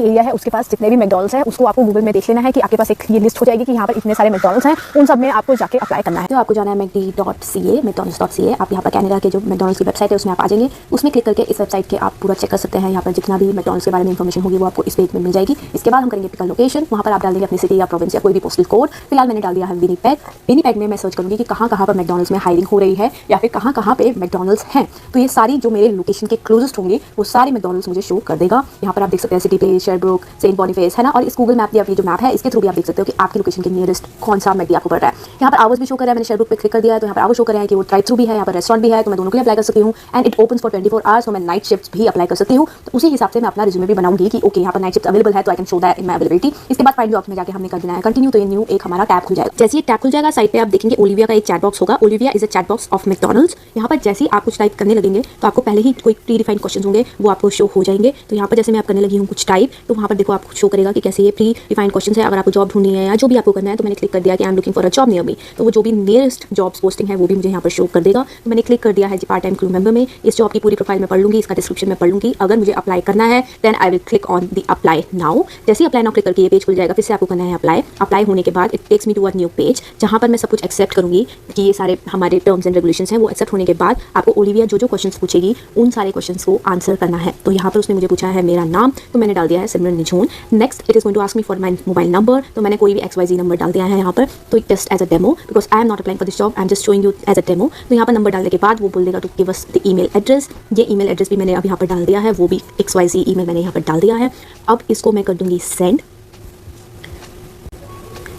Area है उसके पास जितने भी मैकडॉनल्ड्स हैं उसको आपको गूगल में देख लेना है कि आपके पास एक ये लिस्ट हो जाएगी कि यहाँ पर इतने सारे मैकडॉनल्ड्स हैं, उन सब में आपको जाके अप्लाई करना है। तो आपको जाना है McD.ca, McDonald's.ca। आप यहाँ पर कनाडा के जो मैकडॉनल्ड्स की वेबसाइट है उसमें आप आ जाएंगे। उसमें क्लिक करके इस वेबसाइट के आप पूरा चेक कर सकते हैं। यहाँ पर जितना भी मैकडॉनल्ड्स के बारे में इन्फॉर्मेशन होगी वो आपको इस पेज में मिल जाएगी। इसके बाद हम करेंगे पिकल लोकेशन, वहाँ पर आप डाल देंगे अपनी सिटी या प्रोविंस या कोई भी पोस्टल कोड। फिलहाल मैंने डाल दिया है विनीपेग। विनीपेग में मैं सर्च करूँगी कि कहाँ कहाँ पर मैकडॉनल्ड्स में हायरिंग हो रही है या फिर कहाँ कहाँ पे मैकडॉनल्ड्स हैं। तो ये सारी जो मेरे लोकेशन के क्लोजेस्ट होंगे वो सारे मैकडॉनल्ड्स मुझे शो कर देगा। यहाँ पर आप देख सकते हैं सिटी प्लेस, शेरब्रुक, सेंट बॉनिफेस है ना। और इस गूगल मैप या जो मैप है इसके थ्रू भी आप देख सकते हो कि आपके लोकेशन के नियरेस्ट कौन सा मैकडी आपको पड़ रहा है। यहाँ पर आवर्स भी शो कर रहा है। मैंने शेरब्रुक पे क्लिक कर दिया है तो यहाँ पर आवर्स शो कर रहे हैं कि वो ड्राइव थ्रू भी है, यहाँ पर रेस्टोरेंट भी है, तो मैं दोनों के लिए अप्लाई कर सकती हूँ। And it open for 24 hours, तो मैं नाइट शिफ्ट्स भी अप्लाई कर सकती हूँ। तो उसी हिसाब से मैं अपना रिज्यूमे भी बनाऊंगी कि ओके यहाँ पर नाइट शिफ्ट अवेलेबल है तो I can show that in my availability. इसके बाद फाइंड जॉब्स में जाकर हमने कर देना है कंटिन्यू। तो ये न्यू एक हमारा टैब खुल जाएगा। जैसे ये टैब खुल जाएगा साइड पे आप देखेंगे ओलिविया का एक चैट बॉक्स होगा। Olivia is a chat box of McDonald's. यहाँ पर जैसे ही आप कुछ टाइप करने लगेंगे तो आपको पहले ही कोई प्री डिफाइंड क्वेश्चन होंगे वो आपको शो हो जाएंगे। तो यहाँ पर जैसे मैं आप करने लगी हूँ कुछ टाइप, तो वहाँ पर देखो आपको शो करेगा कि कैसे ये प्री डिफाइंड क्वेश्चन है। अगर आपको जॉब ढूंढनी है या जो भी आपको करना है तो मैंने क्लिक कर दिया कि I am looking for a job near me, तो वो जो भी नियरेस्ट जॉब्स पोस्टिंग है वो भी मुझे यहाँ पर शो कर देगा। तो मैंने क्लिक कर दिया है पार्ट टाइम क्रू मेंबर में। इस जॉब की पूरी प्रोफाइल में पढ़ लूंगी, इसका डिस्क्रिप्शन में पढ़ लूंगी। अगर मुझे अप्लाई करना है then I will click on the apply now. जैसे ही अप्लाई नाउ क्लिक करके ये पेज खुल जाएगा, फिर से आपको करना है अप्लाई। अप्लाई होने के बाद it takes me to a new page जहाँ पर मैं सब कुछ एक्सेप्ट करूंगी कि ये सारे हमारे टर्म्स एंड रेगुलेशंस हैं। वो एक्सेप्ट होने के बाद आपको ओलिविया जो क्वेश्चंस पूछेगी उन सारे क्वेश्चंस को आंसर करना है। तो यहाँ पर उसने मुझे पूछा है मेरा नाम, तो मैंने डाल दिया है Simran Nijhoon. Next it is going to ask me for my mobile number, तो मैंने कोई भी XYZ नंबर डाल दिया है यहाँ पर। तो just as a demo because I am not applying for this job, I am just showing you as a demo. तो यहाँ पर नंबर डालने के बाद वो बोल देगा to give us the email address. ये ईमेल एड्रेस भी मैंने अब यहाँ पर डाल दिया है, वो भी XYZ ईमेल मैंने यहाँ पर डाल दिया है। अब इसको मैं कर दूंगी सेंड।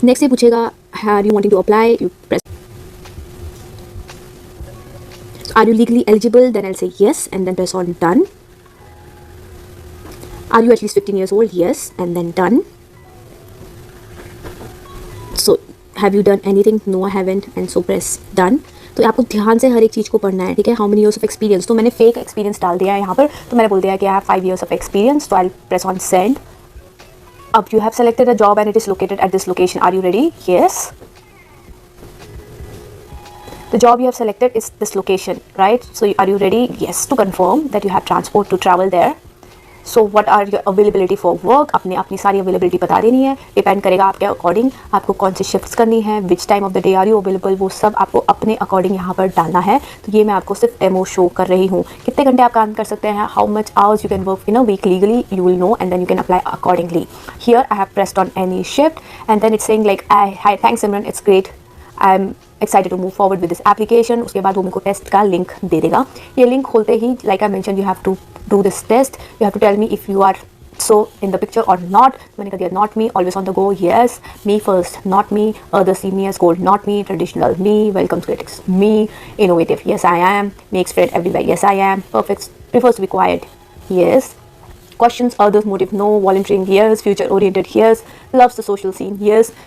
नेक्स्ट ये पूछेगा are you wanting to apply, you press are you legally eligible, then I'll say yes and then press on done. Are you at least 15 years old? Yes and then done. So have you done anything? No I haven't and so press done. तो आपको ध्यान से हर एक चीज़ को पढ़ना है, ठीक है। How many years of experience, तो मैंने फेक एक्सपीरियंस डाल दिया है यहाँ पर। तो मैंने बोल दिया कि I have 5 years of experience, तो आई प्रेस ऑन सेंड। अब you have selected a job and it is located at this location, are you ready? Yes. The job you have selected is this location, right? So are you ready? Yes, to confirm that you have transport to travel there. So what are your availability for work? अपनी सारी availability बता देनी है। Depend करेगा आपके according आपको कौन सी shifts करनी है, which time of the day are you available, वो सब आपको अपने अकॉर्डिंग यहाँ पर डालना है। तो ये मैं आपको सिर्फ डेमो शो कर रही हूँ। कितने घंटे आप काम कर सकते हैं, how much hours you can work in a week legally, you will know and then you can apply accordingly. Here I have pressed on any shift and then it's saying like hi thanks Simran, it's great, I'm excited to move forward with this application। उसके बाद वो मेरे को test का link दे देगा। ये link खोलते ही like I mentioned you have to do this test, you have to tell me if you are so in the picture or not। मैंने कह दिया not me, always on the go, yes, me first, not me, others see me as gold, not me, traditional, me, welcomes critics, me, innovative, yes I am, makes friend everywhere, yes I am, perfect, prefers to be quiet, yes, questions others motive, no, volunteering, yes, future oriented, yes, loves the social scene, yes,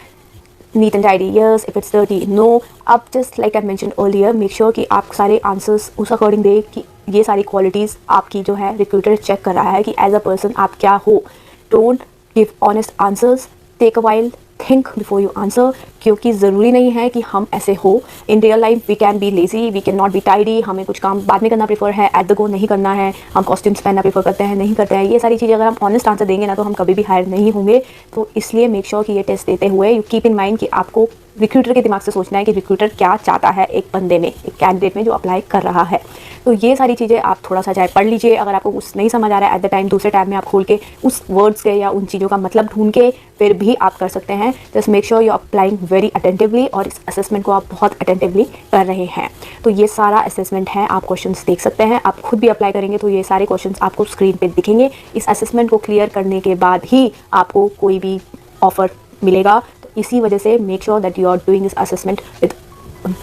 neat and tidy, yes, if it's dirty, no। अब just like I mentioned earlier, make sure कि आप सारे answers उस according दे कि ये सारी qualities आपकी जो है रिक्रूटर चेक कर रहा है कि एज अ पर्सन आप क्या हो। Don't give honest answers, take a while, think before you answer, क्योंकि ज़रूरी नहीं है कि हम ऐसे हो। In real life we can be lazy, we can not be tidy, हमें कुछ काम बाद में करना प्रेफर है, एट द गो नहीं करना है, हम कॉस्ट्यूम्स पहनना प्रेफर करते हैं, नहीं करते हैं। ये सारी चीज़ें अगर हम ऑनेस्ट आंसर देंगे ना तो हम कभी भी हायर नहीं होंगे। तो इसलिए मेक श्योर कि ये टेस्ट देते हुए यू कीप इन माइंड कि आपको रिक्रूटर के दिमाग से सोचना है कि रिक्रूटर क्या चाहता है एक बंदे में, एक कैंडिडेट में जो अप्लाई कर रहा है। तो ये सारी चीज़ें आप थोड़ा सा चाहे पढ़ लीजिए। अगर आपको कुछ नहीं समझ आ रहा है एट द टाइम, दूसरे टाइम में आप खोल के उस वर्ड्स के या उन चीज़ों का मतलब ढूंढ के फिर भी आप कर सकते हैं। Just make sure you applying very attentively और इस असेसमेंट को आप बहुत अटेंटिवली कर रहे हैं। तो ये सारा असेसमेंट है, आप क्वेश्चंस देख सकते हैं। आप खुद भी अप्लाई करेंगे तो ये सारे क्वेश्चंस आपको स्क्रीन पे दिखेंगे। इस असेसमेंट को क्लियर करने के बाद ही आपको कोई भी ऑफर मिलेगा। तो इसी वजह से make sure that you are doing this assessment with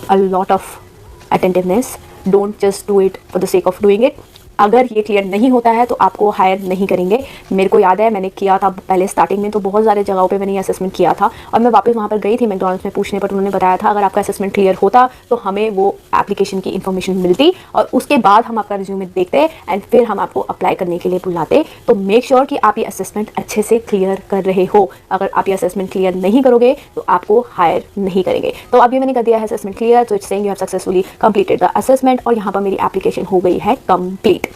a lot of attentiveness. Don't just do it for the sake of doing it. अगर ये क्लियर नहीं होता है तो आपको हायर नहीं करेंगे। मेरे को याद है मैंने किया था पहले स्टार्टिंग में, तो बहुत सारे जगहों पे मैंने ये असेसमेंट किया था और मैं वापस वहाँ पर गई थी मैकडॉनल्ड्स में पूछने पर। उन्होंने बताया था अगर आपका असेसमेंट क्लियर होता तो हमें वो एप्लीकेशन की इन्फॉर्मेशन मिलती और उसके बाद हम आपका रिज्यूमे देखते एंड फिर हम आपको अप्लाई करने के लिए बुलाते। तो मेक श्योर कि आप ये असेसमेंट अच्छे से क्लियर कर रहे हो। अगर आप ये असेसमेंट क्लियर नहीं करोगे तो आपको हायर नहीं करेंगे। तो अभी मैंने कर दिया है असेसमेंट क्लियर, तो it's saying you have successfully completed the assessment और यहाँ पर मेरी एप्लीकेशन हो गई है कंप्लीट।